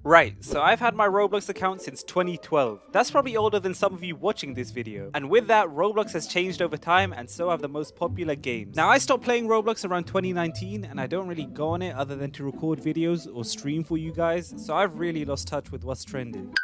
Right, so I've had my Roblox account since 2012. That's probably older than some of you watching this video. And with that, Roblox has changed over time and so have the most popular games. Now, I stopped playing Roblox around 2019 and I don't really go on it other than to record videos or stream for you guys, so I've really lost touch with what's trending.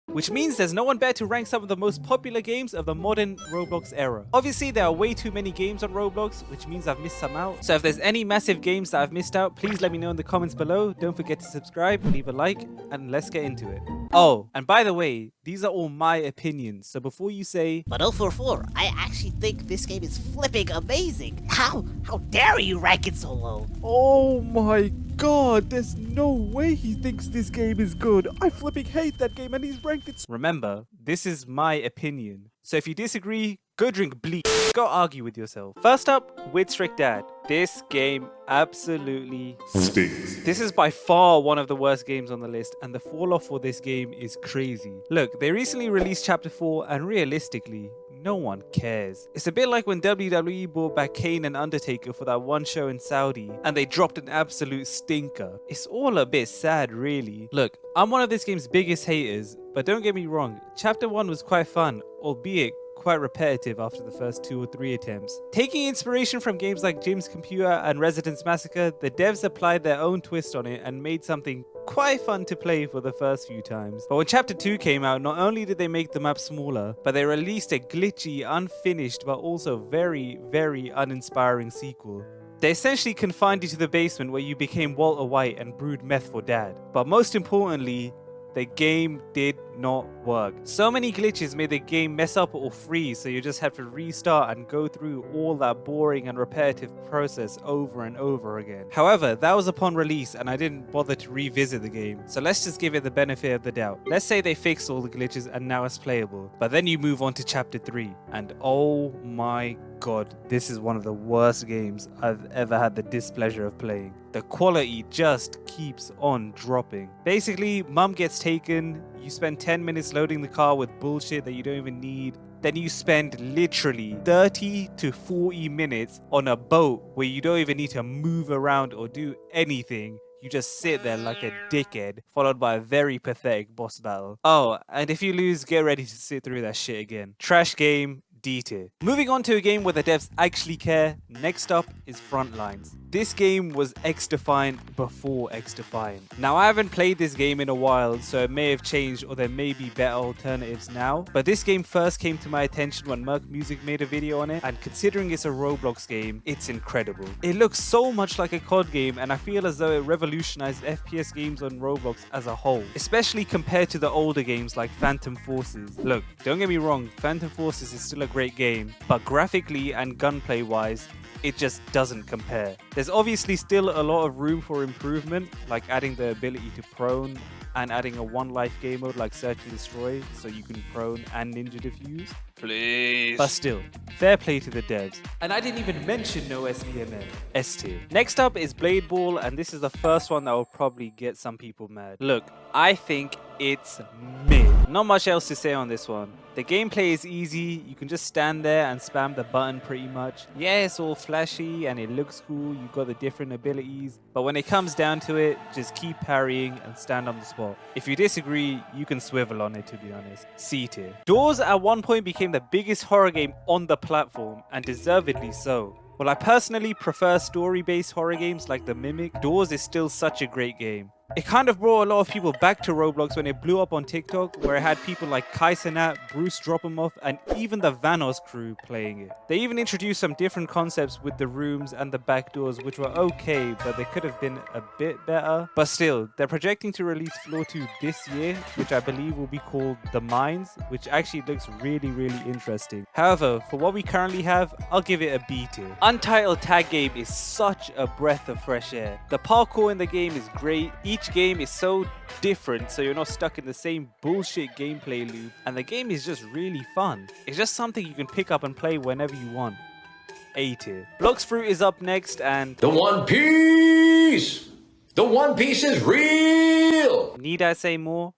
Which means there's no one better to rank some of the most popular games of the modern Roblox era. Obviously, there are way too many games on Roblox, which means I've missed some out. So if there's any massive games that I've missed out, please let me know in the comments below. Don't forget to subscribe, leave a like, and let's get into it. Oh, and by the way, these are all my opinions, so before you say, But Ohfourfour, I actually think this game is flipping amazing. How dare you rank it so low? oh my god, there's no way he thinks this game is good. I flipping hate that game and he's ranked it. Remember, this is my opinion. So if you disagree, go drink bleach. Go argue with yourself. First up, with Strict Dad. This game absolutely stinks. This is by far one of the worst games on the list, and the fall off for this game is crazy. Look, they recently released Chapter 4, and realistically, no one cares. It's a bit like when WWE brought back Kane and Undertaker for that one show in Saudi, and they dropped an absolute stinker. It's all a bit sad, really. Look, I'm one of this game's biggest haters, but don't get me wrong, Chapter 1 was quite fun, albeit quite repetitive after the first 2 or 3 attempts. Taking inspiration from games like Jim's Computer and Residence Massacre, the devs applied their own twist on it and made something quite fun to play for the first few times. But when Chapter 2 came out, not only did they make the map smaller, but they released a glitchy, unfinished, but also very, very uninspiring sequel. They essentially confined you to the basement where you became Walter White and brewed meth for Dad. But most importantly, the game did not work. So many glitches made the game mess up or freeze, so you just have to restart and go through all that boring and repetitive process over and over again. However, that was upon release and I didn't bother to revisit the game, so let's just give it the benefit of the doubt. Let's say they fixed all the glitches and now it's playable, but then you move on to Chapter 3 and oh my god, this is one of the worst games I've ever had the displeasure of playing. The quality just keeps on dropping. Basically, mum gets taken, you spend 10 minutes loading the car with bullshit that you don't even need, then you spend literally 30 to 40 minutes on a boat where you don't even need to move around or do anything. You just sit there like a dickhead, followed by a very pathetic boss battle. Oh, and if you lose, get ready to sit through that shit again. Trash game, D tier. Moving on to a game where the devs actually care, next up is Frontlines. This game was XDefiant before XDefiant. Now, I haven't played this game in a while, so it may have changed or there may be better alternatives now, but this game first came to my attention when Merc Music made a video on it, and considering it's a Roblox game, it's incredible. It looks so much like a COD game, and I feel as though it revolutionized FPS games on Roblox as a whole, especially compared to the older games like Phantom Forces. Look, don't get me wrong, Phantom Forces is still a great game, but graphically and gunplay wise, it just doesn't compare. There's obviously still a lot of room for improvement, like adding the ability to prone and adding a one life game mode like Search and Destroy so you can prone and ninja defuse. Please. But still, fair play to the devs. And I didn't even mention no SVMM. S tier. Next up is Blade Ball, and this is the first one that will probably get some people mad. Look, I think it's mid. Not much else to say on this one. The gameplay is easy, you can just stand there and spam the button pretty much. Yeah, it's all flashy and it looks cool, you've got the different abilities, but when it comes down to it, just keep parrying and stand on the spot. If you disagree, you can swivel on it, to be honest. C tier. Doors at one point became the biggest horror game on the platform, and deservedly so. While I personally prefer story-based horror games like The Mimic, Doors is still such a great game. It kind of brought a lot of people back to Roblox when it blew up on TikTok, where it had people like Kai Cenat, Bruce Dropomoff, and even the Vanos crew playing it. They even introduced some different concepts with the rooms and the back doors, which were okay, but they could have been a bit better. But still, they're projecting to release Floor 2 this year, which I believe will be called The Mines, which actually looks really, really interesting. However, for what we currently have, I'll give it a B tier. Untitled Tag Game is such a breath of fresh air. The parkour in the game is great. Each game is so different, so you're not stuck in the same bullshit gameplay loop, and the game is just really fun. It's just something you can pick up and play whenever you want. A tier. Blox Fruit is up next, and the One Piece! The One Piece is real! Need I say more?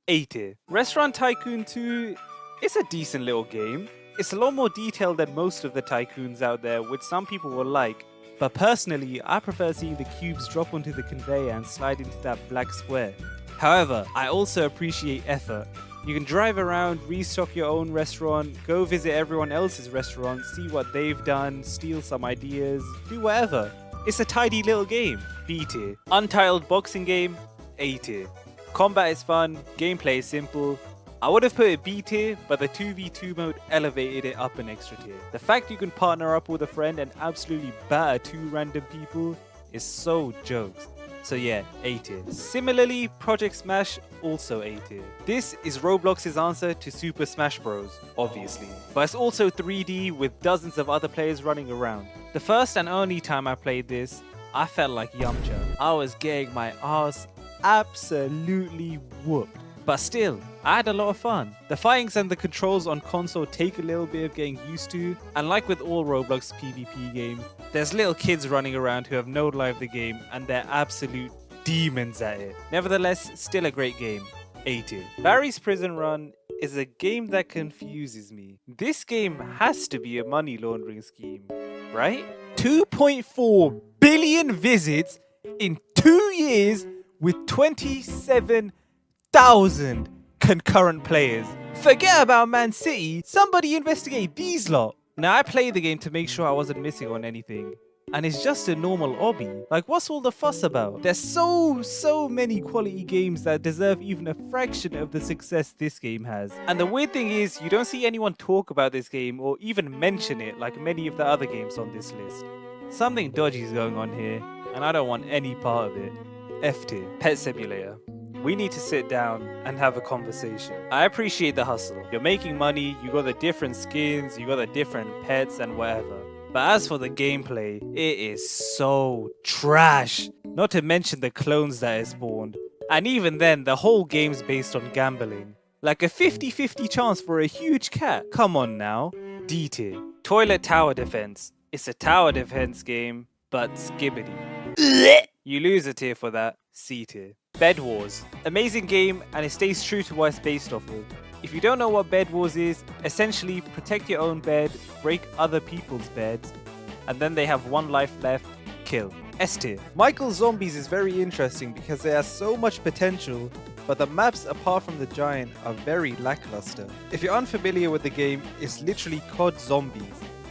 A tier. Restaurant Tycoon 2 is a decent little game. It's a lot more detailed than most of the tycoons out there, which some people will like. But personally, I prefer seeing the cubes drop onto the conveyor and slide into that black square. However, I also appreciate effort. You can drive around, restock your own restaurant, go visit everyone else's restaurant, see what they've done, steal some ideas, do whatever. It's a tidy little game. B tier. Untitled boxing game, A tier. Combat is fun, gameplay is simple. I would have put it B tier, but the 2v2 mode elevated it up an extra tier. The fact you can partner up with a friend and absolutely batter 2 random people is so jokes. So yeah, A tier. Similarly, Project Smash, also A tier. This is Roblox's answer to Super Smash Bros, obviously. But it's also 3D with dozens of other players running around. The first and only time I played this, I felt like Yamcha. I was getting my ass absolutely whooped. But still, I had a lot of fun. The fightings and the controls on console take a little bit of getting used to, and like with all Roblox PvP games, there's little kids running around who have no life the game and they're absolute demons at it. Nevertheless, still a great game. A tier. Barry's Prison Run is a game that confuses me. This game has to be a money laundering scheme, right? 2.4 billion visits in 2 years with 27,000 concurrent players. Forget about Man City, somebody investigate these lot. Now I played the game to make sure I wasn't missing on anything. And it's just a normal obby. Like, what's all the fuss about? There's so many quality games that deserve even a fraction of the success this game has. And the weird thing is, you don't see anyone talk about this game or even mention it like many of the other games on this list. Something dodgy is going on here, and I don't want any part of it. F tier. Pet Simulator. We need to sit down and have a conversation. I appreciate the hustle. You're making money, you got the different skins, you got the different pets and whatever. But as for the gameplay, it is so trash. Not to mention the clones that is spawned. And even then, the whole game's based on gambling. Like a 50-50 chance for a huge cat. Come on now. D tier. Toilet Tower Defense. It's a tower defense game, but skibbity. You lose a tier for that. C tier. Bed Wars. Amazing game, and it stays true to what it's based off of. If you don't know what Bed Wars is, essentially protect your own bed, break other people's beds, and then they have 1 life left, kill. S tier. Michael's Zombies is very interesting because it has so much potential, but the maps apart from the giant are very lackluster. If you're unfamiliar with the game, it's literally COD Zombies.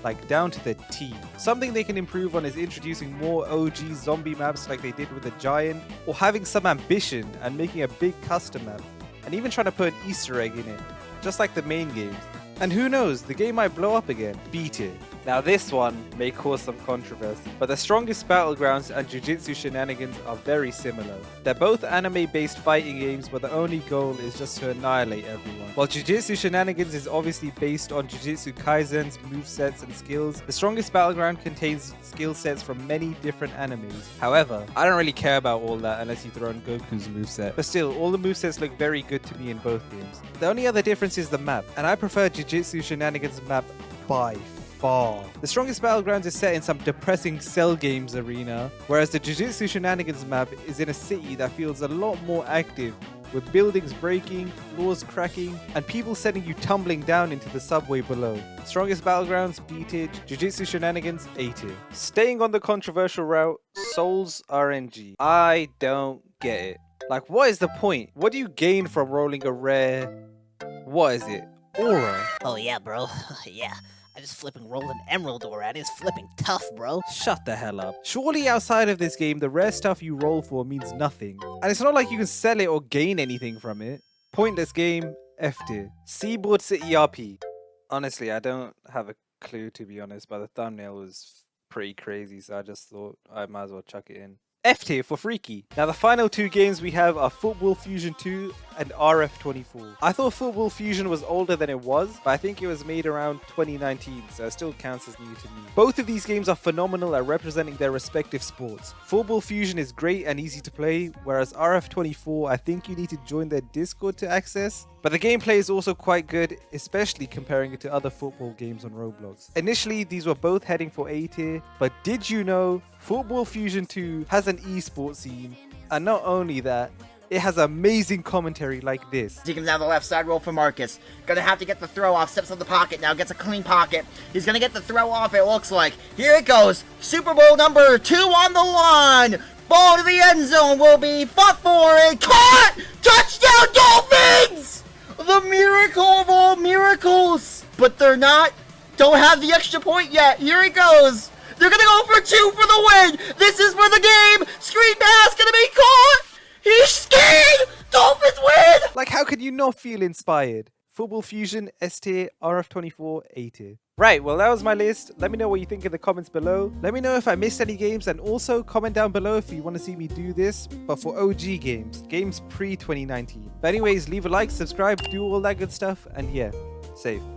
Like down to the T. Something they can improve on is introducing more OG zombie maps like they did with the Giant, or having some ambition and making a big custom map, and even trying to put an Easter egg in it, just like the main games. And who knows, the game might blow up again. B tier. Now this one may cause some controversy, but the strongest Battlegrounds and Jujutsu Shenanigans are very similar. They're both anime-based fighting games, but the only goal is just to annihilate everyone. While Jujutsu Shenanigans is obviously based on Jujutsu Kaisen's movesets and skills, the strongest Battleground contains skill sets from many different animes. However, I don't really care about all that unless you throw in Goku's moveset. But still, all the movesets look very good to me in both games. The only other difference is the map, and I prefer Jujutsu Shenanigans map by far. The strongest Battlegrounds is set in some depressing Cell Games arena, whereas the Jujutsu Shenanigans map is in a city that feels a lot more active, with buildings breaking, floors cracking, and people sending you tumbling down into the subway below. Strongest Battlegrounds, B tier. Jujutsu Shenanigans, A tier. Staying on the controversial route, Souls RNG. I don't get it. Like, what is the point? What do you gain from rolling a rare... what is it? Aura? Oh yeah, bro. Yeah. I just flipping rolled an emerald aura and it's flipping tough, bro. Shut the hell up. Surely outside of this game, the rare stuff you roll for means nothing. And it's not like you can sell it or gain anything from it. Pointless game, F tier. Seaboard City RP. Honestly, I don't have a clue, to be honest, but the thumbnail was pretty crazy, so I just thought I might as well chuck it in. F tier for Freaky. Now the final 2 games we have are Football Fusion 2 and RF24. I thought Football Fusion was older than it was, but I think it was made around 2019, so it still counts as new to me. Both of these games are phenomenal at representing their respective sports. Football Fusion is great and easy to play, whereas RF24 I think you need to join their Discord to access. But the gameplay is also quite good, especially comparing it to other football games on Roblox. Initially, these were both heading for A tier, but did you know Football Fusion 2 has an esports scene? And not only that, it has amazing commentary like this. Deacon down the left side, roll for Marcus. Gonna have to get the throw off, steps on the pocket now, gets a clean pocket. He's gonna get the throw off, it looks like. Here it goes, Super Bowl number 2 on the line. Ball to the end zone will be fought for and caught! Touchdown Dolphins! The miracle of all miracles! But they're not. Don't have the extra point yet. Here it goes. They're gonna go for 2 for the win. This is for the game. Screen pass gonna be caught. He's skiing. Dolphins win. Like, how could you not feel inspired? Football Fusion, S tier, RF24, A tier. Right, well, that was my list. Let me know what you think in the comments below. Let me know if I missed any games, and also comment down below if you want to see me do this, but for OG games pre-2019. But anyways, leave a like, subscribe, do all that good stuff, and yeah, save.